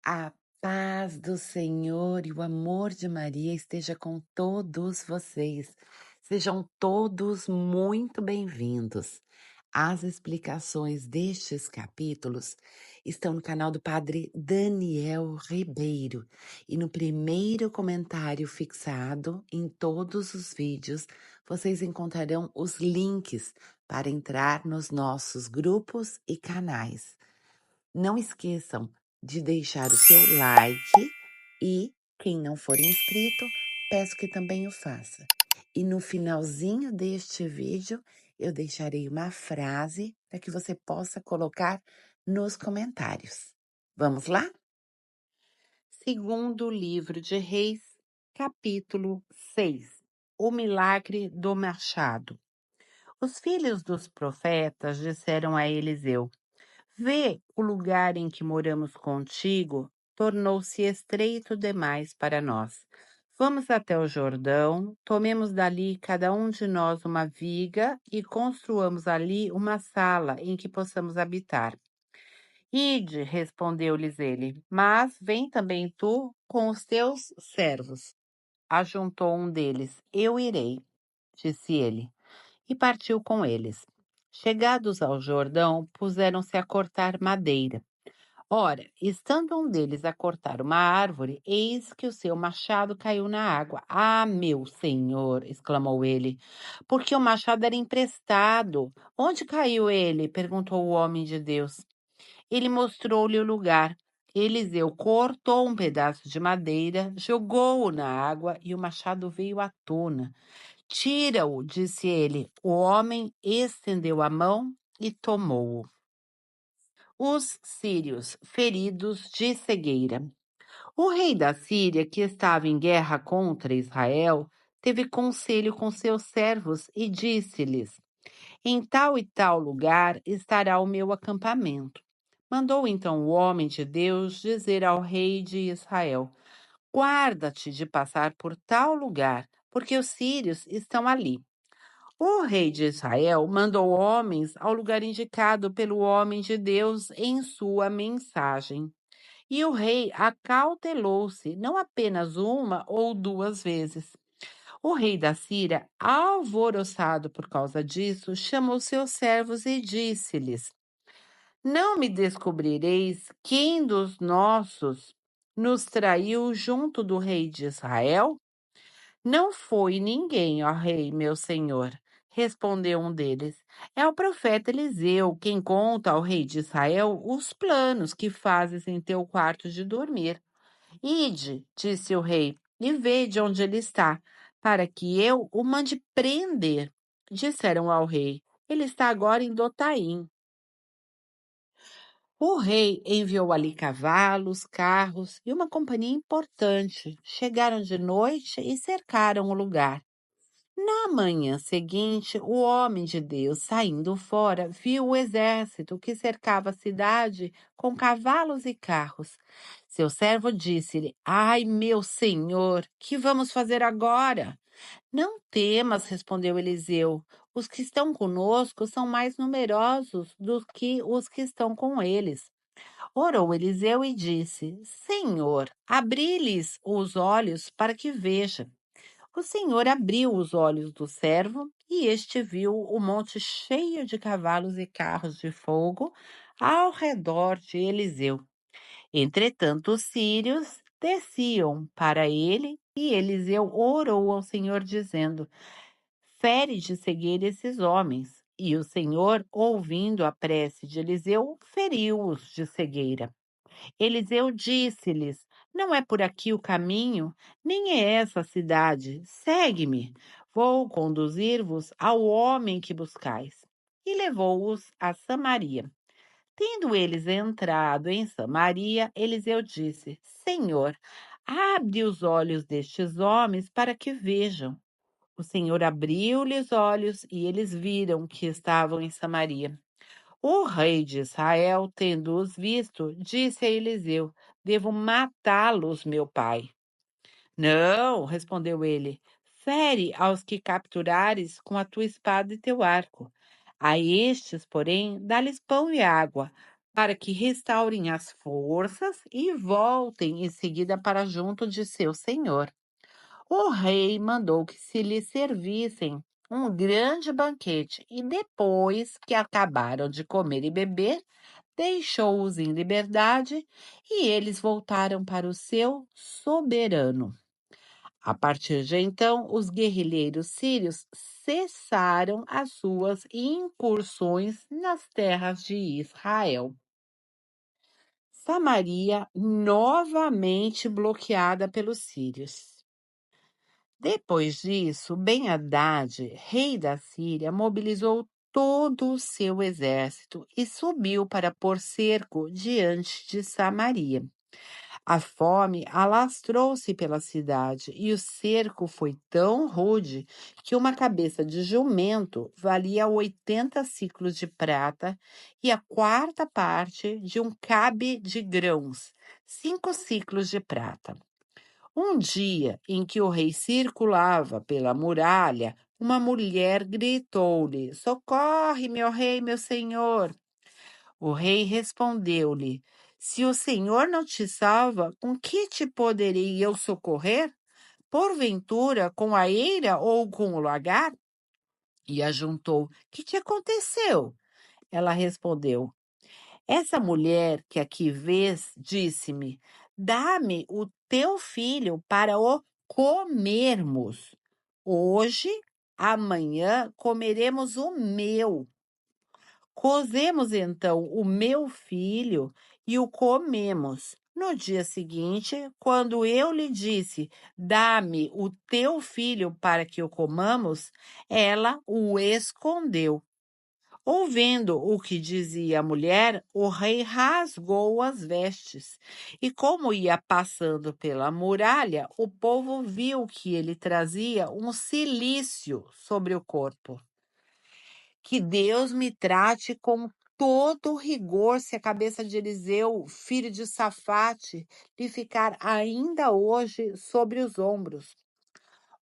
A paz do Senhor e o amor de Maria esteja com todos vocês. Sejam todos muito bem-vindos. As explicações destes capítulos estão no canal do Padre Daniel Ribeiro e no primeiro comentário fixado em todos os vídeos vocês encontrarão os links para entrar nos nossos grupos e canais. Não esqueçam de deixar o seu like e, quem não for inscrito, peço que também o faça. E no finalzinho deste vídeo, eu deixarei uma frase para que você possa colocar nos comentários. Vamos lá? Segundo livro de Reis, capítulo 6. O milagre do machado. Os filhos dos profetas disseram a Eliseu: Vê, o lugar em que moramos contigo tornou-se estreito demais para nós. Vamos até o Jordão, tomemos dali cada um de nós uma viga e construamos ali uma sala em que possamos habitar. Ide, respondeu-lhes ele, mas vem também tu com os teus servos. Ajuntou um deles, eu irei, disse ele, e partiu com eles. Chegados ao Jordão, puseram-se a cortar madeira. Ora, estando um deles a cortar uma árvore, eis que o seu machado caiu na água. Ah, meu senhor! Exclamou ele, porque o machado era emprestado. Onde caiu ele? Perguntou o homem de Deus. Ele mostrou-lhe o lugar. Eliseu cortou um pedaço de madeira, jogou-o na água e o machado veio à tona. Tira-o, disse ele. O homem estendeu a mão e tomou-o. Os sírios feridos de cegueira. O rei da Síria, que estava em guerra contra Israel, teve conselho com seus servos e disse-lhes: Em tal e tal lugar estará o meu acampamento. Mandou então o homem de Deus dizer ao rei de Israel: Guarda-te de passar por tal lugar, porque os sírios estão ali. O rei de Israel mandou homens ao lugar indicado pelo homem de Deus em sua mensagem. E o rei acautelou-se não apenas uma ou duas vezes. O rei da Síria, alvoroçado por causa disso, chamou seus servos e disse-lhes: Não me descobrireis quem dos nossos nos traiu junto do rei de Israel? Não foi ninguém, ó rei, meu senhor, respondeu um deles. É o profeta Eliseu quem conta ao rei de Israel os planos que fazes em teu quarto de dormir. Ide, disse o rei, e vede onde ele está, para que eu o mande prender. Disseram ao rei, ele está agora em Dotaim. O rei enviou ali cavalos, carros e uma companhia importante. Chegaram de noite e cercaram o lugar. Na manhã seguinte, o homem de Deus, saindo fora, viu o exército que cercava a cidade com cavalos e carros. Seu servo disse-lhe: Ai, meu senhor, que vamos fazer agora? Não temas, respondeu Eliseu. Os que estão conosco são mais numerosos do que os que estão com eles. Orou Eliseu e disse: Senhor, abri-lhes os olhos para que vejam. O Senhor abriu os olhos do servo e este viu o monte cheio de cavalos e carros de fogo ao redor de Eliseu. Entretanto, os sírios desciam para ele e Eliseu orou ao Senhor, dizendo: Fere de cegueira esses homens. E o Senhor, ouvindo a prece de Eliseu, feriu-os de cegueira. Eliseu disse-lhes: Não é por aqui o caminho, nem é essa a cidade. Segue-me. Vou conduzir-vos ao homem que buscais. E levou-os a Samaria. Tendo eles entrado em Samaria, Eliseu disse: Senhor, abre os olhos destes homens para que vejam. O Senhor abriu-lhes olhos e eles viram que estavam em Samaria. O rei de Israel, tendo-os visto, disse a Eliseu: Devo matá-los, meu pai. Não, respondeu ele. Fere aos que capturares com a tua espada e teu arco. A estes, porém, dá-lhes pão e água, para que restaurem as forças e voltem em seguida para junto de seu senhor. O rei mandou que se lhes servissem um grande banquete e, depois que acabaram de comer e beber, deixou-os em liberdade e eles voltaram para o seu soberano. A partir de então, os guerrilheiros sírios cessaram as suas incursões nas terras de Israel. Samaria novamente bloqueada pelos sírios. Depois disso, Ben-Hadad, rei da Síria, mobilizou todo o seu exército e subiu para pôr cerco diante de Samaria. A fome alastrou-se pela cidade e o cerco foi tão rude que uma cabeça de jumento valia 80 ciclos de prata e a quarta parte de um cabe de grãos, 5 ciclos de prata. Um dia em que o rei circulava pela muralha, uma mulher gritou-lhe: Socorre, meu rei, meu senhor! O rei respondeu-lhe: Se o Senhor não te salva, com que te poderei eu socorrer? Porventura com a eira ou com o lagar? E ajuntou: Que te aconteceu? Ela respondeu: Essa mulher que aqui vês disse-me: Dá-me o teu filho para o comermos. Hoje, amanhã comeremos o meu. Cozemos então o meu filho e o comemos. No dia seguinte, quando eu lhe disse: Dá-me o teu filho para que o comamos, ela o escondeu. Ouvindo o que dizia a mulher, o rei rasgou as vestes. E como ia passando pela muralha, o povo viu que ele trazia um cilício sobre o corpo. Que Deus me trate com todo rigor se a cabeça de Eliseu, filho de Safate, lhe ficar ainda hoje sobre os ombros.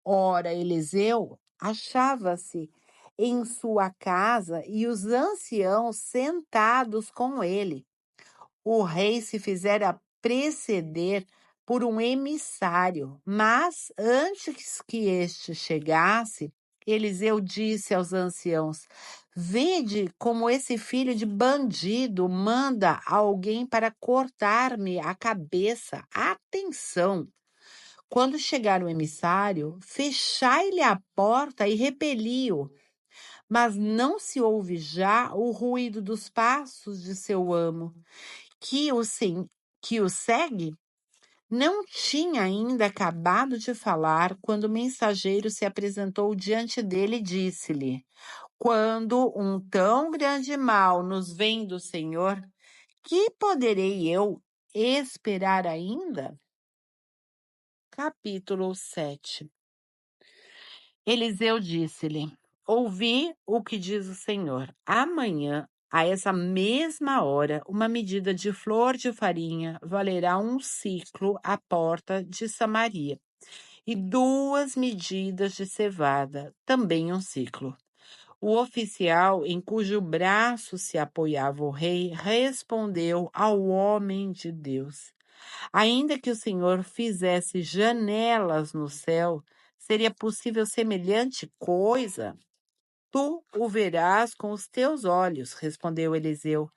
Ora, Eliseu achava-se em sua casa e os anciãos sentados com ele. O rei se fizera preceder por um emissário, mas antes que este chegasse, Eliseu disse aos anciãos: Vede como esse filho de bandido manda alguém para cortar-me a cabeça. Atenção! Quando chegar o emissário, fechai-lhe a porta e repeli-o. Mas não se ouve já o ruído dos passos de seu amo, que o segue? Não tinha ainda acabado de falar quando o mensageiro se apresentou diante dele e disse-lhe: Quando um tão grande mal nos vem do Senhor, que poderei eu esperar ainda? Capítulo 7. Eliseu disse-lhe: Ouvi o que diz o Senhor. Amanhã, a essa mesma hora, uma medida de flor de farinha valerá um ciclo à porta de Samaria, e 2 medidas de cevada, também um ciclo. O oficial em cujo braço se apoiava o rei respondeu ao homem de Deus: Ainda que o Senhor fizesse janelas no céu, seria possível semelhante coisa? Tu o verás com os teus olhos, respondeu Eliseu,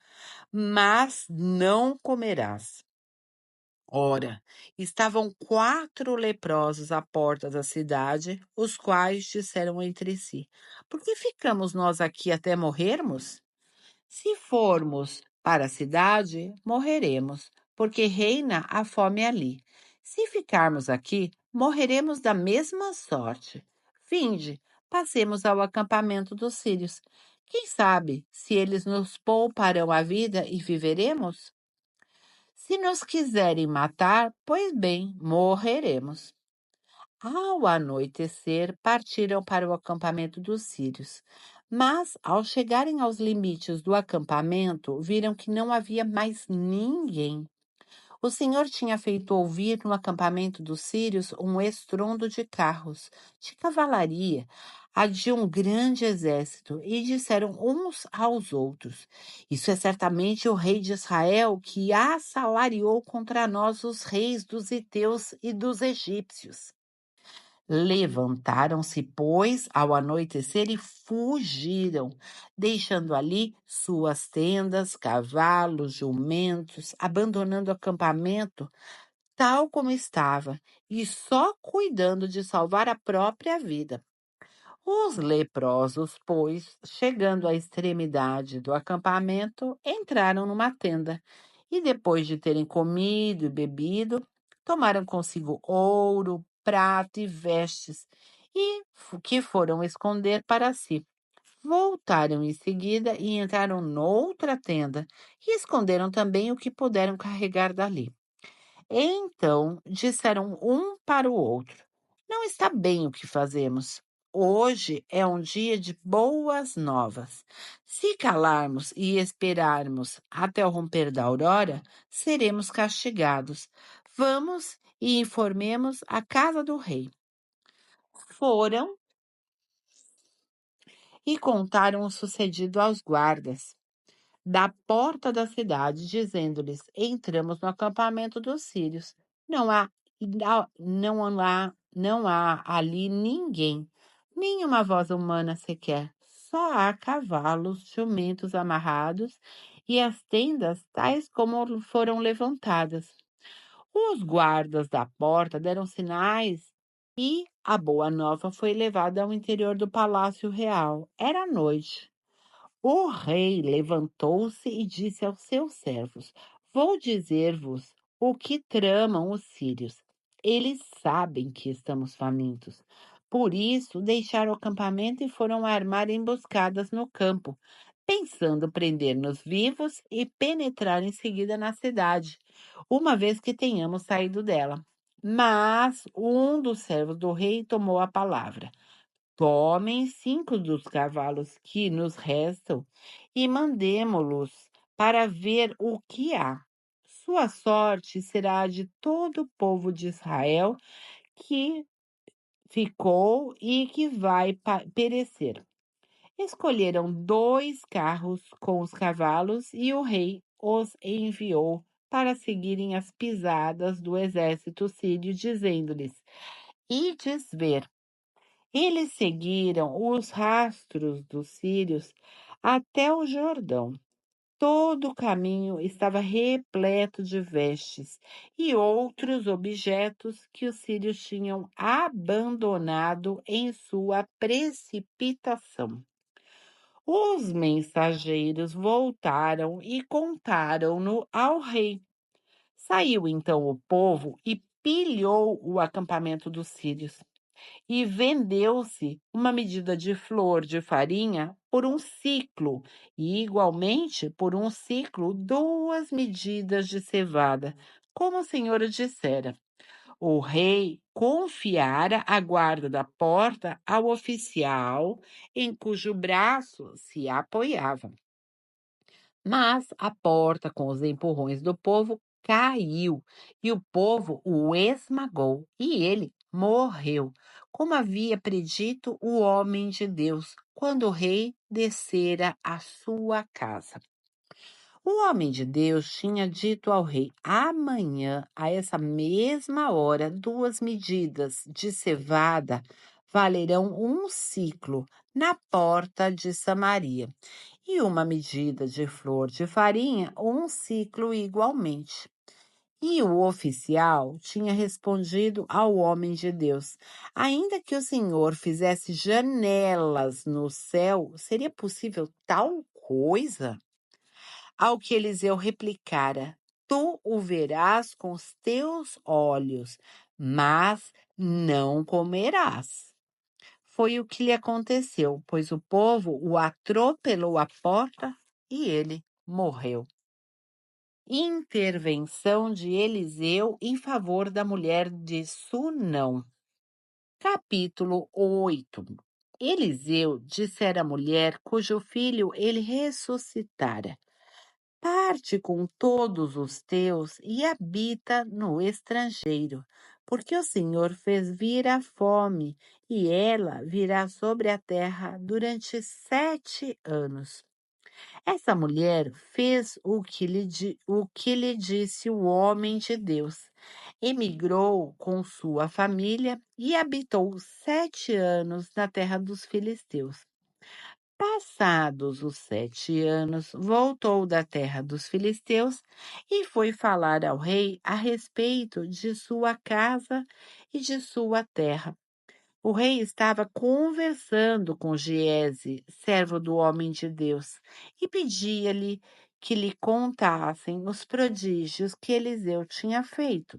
mas não comerás. Ora, estavam 4 leprosos à porta da cidade, os quais disseram entre si: Por que ficamos nós aqui até morrermos? Se formos para a cidade, morreremos, porque reina a fome ali. Se ficarmos aqui, morreremos da mesma sorte. Vinde, passemos ao acampamento dos sírios. Quem sabe se eles nos pouparão a vida e viveremos? Se nos quiserem matar, pois bem, morreremos. Ao anoitecer, partiram para o acampamento dos sírios. Mas, ao chegarem aos limites do acampamento, viram que não havia mais ninguém. O Senhor tinha feito ouvir no acampamento dos sírios um estrondo de carros, de cavalaria, a de um grande exército, e disseram uns aos outros: Isso é certamente o rei de Israel que assalariou contra nós os reis dos heteus e dos egípcios. Levantaram-se, pois, ao anoitecer e fugiram, deixando ali suas tendas, cavalos, jumentos, abandonando o acampamento tal como estava e só cuidando de salvar a própria vida. Os leprosos, pois, chegando à extremidade do acampamento, entraram numa tenda e, depois de terem comido e bebido, tomaram consigo ouro, prata e vestes e que foram esconder para si. Voltaram em seguida e entraram noutra tenda e esconderam também o que puderam carregar dali. Então disseram um para o outro: Não está bem o que fazemos. Hoje é um dia de boas novas. Se calarmos e esperarmos até o romper da aurora, seremos castigados. Vamos e informemos a casa do rei. Foram e contaram o sucedido aos guardas da porta da cidade, dizendo-lhes: Entramos no acampamento dos sírios. Não há, não há ali ninguém, nenhuma voz humana sequer. Só há cavalos, jumentos amarrados e as tendas tais como foram levantadas. Os guardas da porta deram sinais e a boa nova foi levada ao interior do palácio real. Era noite. O rei levantou-se e disse aos seus servos: Vou dizer-vos o que tramam os sírios. Eles sabem que estamos famintos. Por isso, deixaram o acampamento e foram armar emboscadas no campo, pensando prender-nos vivos e penetrar em seguida na cidade, uma vez que tenhamos saído dela. Mas um dos servos do rei tomou a palavra. Tomem 5 dos cavalos que nos restam e mandemo-los para ver o que há. Sua sorte será a de todo o povo de Israel que ficou e que vai perecer. Escolheram 2 carros com os cavalos e o rei os enviou para seguirem as pisadas do exército sírio, dizendo-lhes: Ides ver. Eles seguiram os rastros dos sírios até o Jordão. Todo o caminho estava repleto de vestes e outros objetos que os sírios tinham abandonado em sua precipitação. Os mensageiros voltaram e contaram-no ao rei. Saiu então o povo e pilhou o acampamento dos sírios e vendeu-se uma medida de flor de farinha por um ciclo, e igualmente por um ciclo 2 medidas de cevada, como o Senhor dissera. O rei confiara a guarda da porta ao oficial em cujo braço se apoiava. Mas a porta, com os empurrões do povo, caiu, e o povo o esmagou, e ele morreu, como havia predito o homem de Deus, quando o rei descera à sua casa. O homem de Deus tinha dito ao rei: Amanhã, a essa mesma hora, 2 medidas de cevada valerão um ciclo na porta de Samaria, e uma medida de flor de farinha, um ciclo igualmente. E o oficial tinha respondido ao homem de Deus: Ainda que o Senhor fizesse janelas no céu, seria possível tal coisa? Ao que Eliseu replicara: Tu o verás com os teus olhos, mas não comerás. Foi o que lhe aconteceu, pois o povo o atropelou à porta e ele morreu. Intervenção de Eliseu em favor da mulher de Sunão. Capítulo 8. Eliseu dissera à mulher cujo filho ele ressuscitara: Parte com todos os teus e habita no estrangeiro. porque o Senhor fez vir a fome, e ela virá sobre a terra durante 7 anos. Essa mulher fez o que lhe disse o homem de Deus. Emigrou com sua família e habitou 7 anos na terra dos filisteus. Passados os 7 anos, voltou da terra dos filisteus e foi falar ao rei a respeito de sua casa e de sua terra. O rei estava conversando com Giese, servo do homem de Deus, e pedia-lhe que lhe contassem os prodígios que Eliseu tinha feito.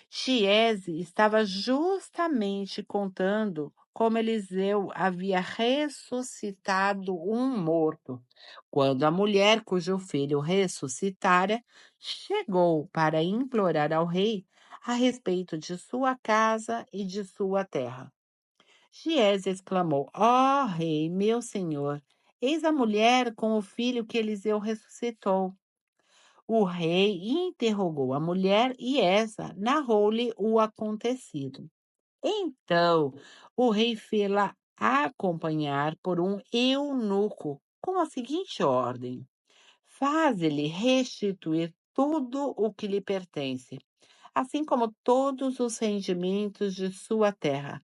Giese estava justamente contando como Eliseu havia ressuscitado um morto, quando a mulher cujo filho ressuscitara chegou para implorar ao rei a respeito de sua casa e de sua terra. Giese exclamou: Ó rei, meu senhor, eis a mulher com o filho que Eliseu ressuscitou. O rei interrogou a mulher e essa narrou-lhe o acontecido. Então, o rei fê-la acompanhar por um eunuco com a seguinte ordem: faze-lhe restituir tudo o que lhe pertence, assim como todos os rendimentos de sua terra,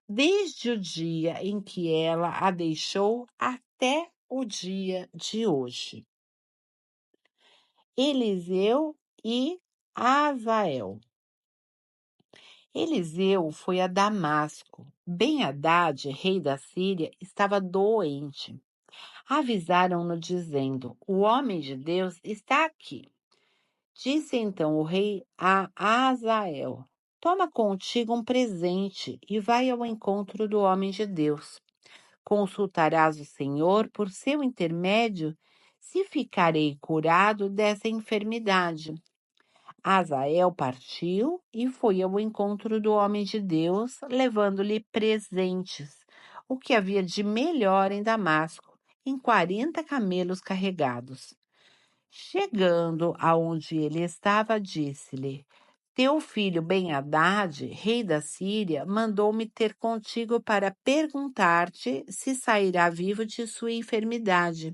desde o dia em que ela a deixou até o dia de hoje. Eliseu e Azael. Eliseu foi a Damasco. Ben-Hadad, rei da Síria, estava doente. Avisaram-no dizendo: o homem de Deus está aqui. Disse então o rei a Azael: toma contigo um presente e vai ao encontro do homem de Deus. Consultarás o Senhor por seu intermédio se ficarei curado dessa enfermidade. Azael partiu e foi ao encontro do homem de Deus, levando-lhe presentes, o que havia de melhor em Damasco, em 40 camelos carregados. Chegando aonde ele estava, disse-lhe: teu filho Ben-Hadad, rei da Síria, mandou-me ter contigo para perguntar-te se sairá vivo de sua enfermidade.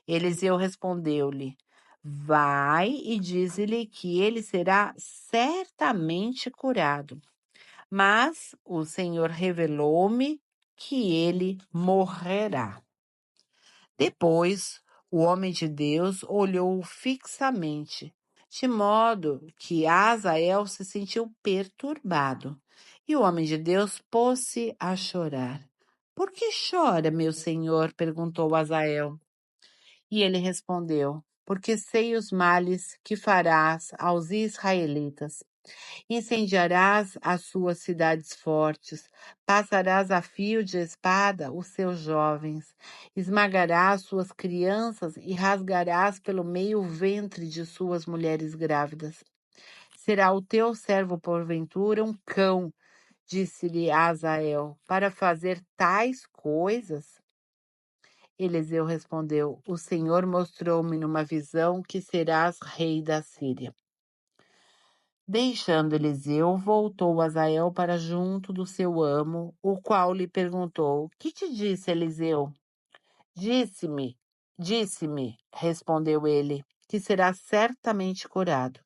Eliseu respondeu-lhe: vai e dize-lhe que ele será certamente curado. Mas o Senhor revelou-me que ele morrerá. Depois, o homem de Deus olhou fixamente, de modo que Azael se sentiu perturbado. E o homem de Deus pôs-se a chorar. Por que chora, meu senhor? Perguntou Azael. E ele respondeu: porque sei os males que farás aos israelitas. Incendiarás as suas cidades fortes, passarás a fio de espada os seus jovens, esmagarás suas crianças e rasgarás pelo meio o ventre de suas mulheres grávidas. Será o teu servo porventura um cão, disse-lhe Azael, para fazer tais coisas? Eliseu respondeu: o Senhor mostrou-me numa visão que serás rei da Síria. Deixando Eliseu, voltou Azael para junto do seu amo, o qual lhe perguntou: que te disse Eliseu? Disse-me, respondeu ele, que será certamente curado.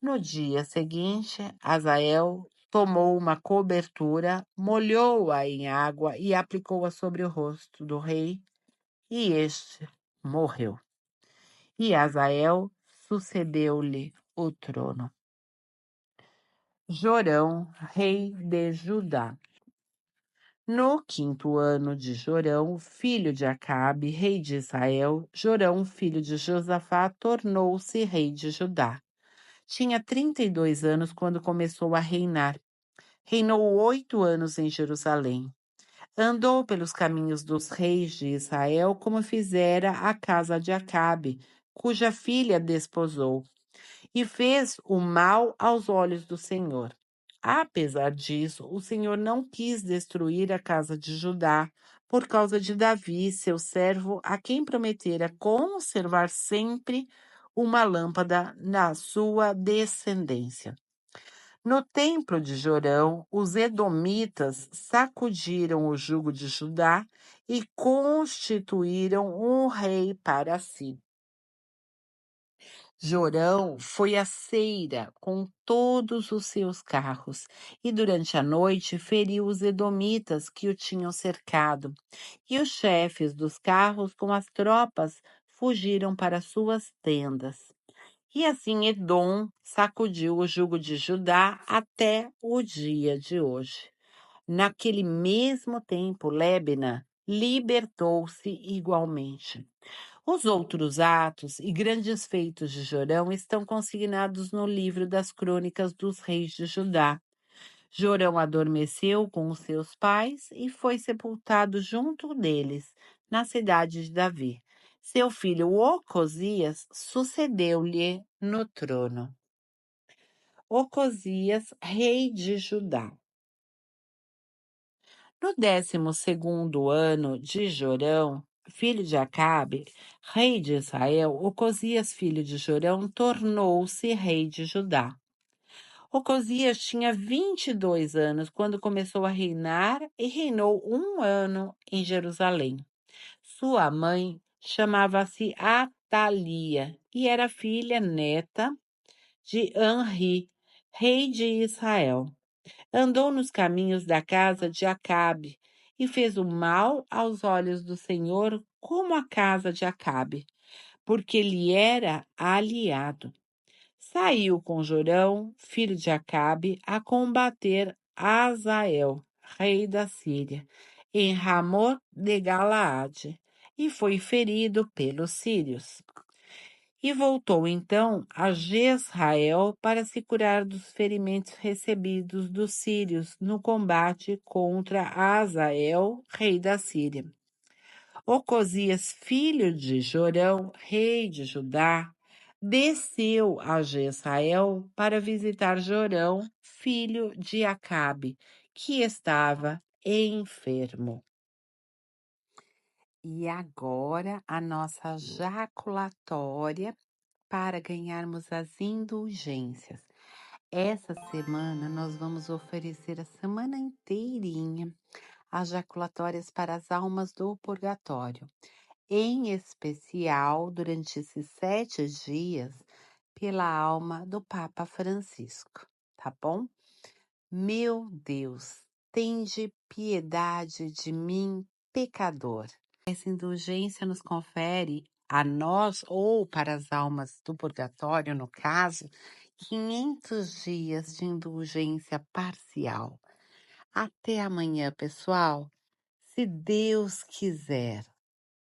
No dia seguinte, Azael tomou uma cobertura, molhou-a em água e aplicou-a sobre o rosto do rei, e este morreu. E Azael sucedeu-lhe o trono. Jorão, rei de Judá. No 5º ano de Jorão, filho de Acabe, rei de Israel, Jorão, filho de Josafá, tornou-se rei de Judá. Tinha 32 anos quando começou a reinar. Reinou 8 anos em Jerusalém. Andou pelos caminhos dos reis de Israel, como fizera a casa de Acabe, cuja filha desposou, e fez o mal aos olhos do Senhor. Apesar disso, o Senhor não quis destruir a casa de Judá, por causa de Davi, seu servo, a quem prometera conservar sempre uma lâmpada na sua descendência. No templo de Jorão, os edomitas sacudiram o jugo de Judá e constituíram um rei para si. Jorão foi à ceira com todos os seus carros e durante a noite feriu os edomitas que o tinham cercado. E os chefes dos carros com as tropas fugiram para suas tendas. E assim Edom sacudiu o jugo de Judá até o dia de hoje. Naquele mesmo tempo, Lébina libertou-se igualmente. Os outros atos e grandes feitos de Jorão estão consignados no livro das crônicas dos reis de Judá. Jorão adormeceu com os seus pais e foi sepultado junto deles, na cidade de Davi. Seu filho Ocosias sucedeu-lhe no trono. Ocosias, rei de Judá. No 12º ano de Jorão, filho de Acabe, rei de Israel, Ocosias, filho de Jorão, tornou-se rei de Judá. Ocosias tinha 22 anos quando começou a reinar e reinou 1 ano em Jerusalém. Sua mãe chamava-se Atalia e era filha neta de Anri, rei de Israel. Andou nos caminhos da casa de Acabe e fez o mal aos olhos do Senhor como a casa de Acabe, porque lhe era aliado. Saiu com Jorão, filho de Acabe, a combater Azael, rei da Síria, em Ramot de Galaade, e foi ferido pelos sírios. E voltou então a Jezrael para se curar dos ferimentos recebidos dos sírios no combate contra Azael, rei da Síria. Ocosias, filho de Jorão, rei de Judá, desceu a Jezrael para visitar Jorão, filho de Acabe, que estava enfermo. E agora a nossa jaculatória para ganharmos as indulgências. Essa semana nós vamos oferecer a semana inteirinha as jaculatórias para as almas do purgatório, em especial durante esses 7 dias pela alma do Papa Francisco, tá bom? Meu Deus, tende piedade de mim, pecador. Essa indulgência nos confere a nós ou para as almas do purgatório, no caso, 500 dias de indulgência parcial. Até amanhã, pessoal, se Deus quiser.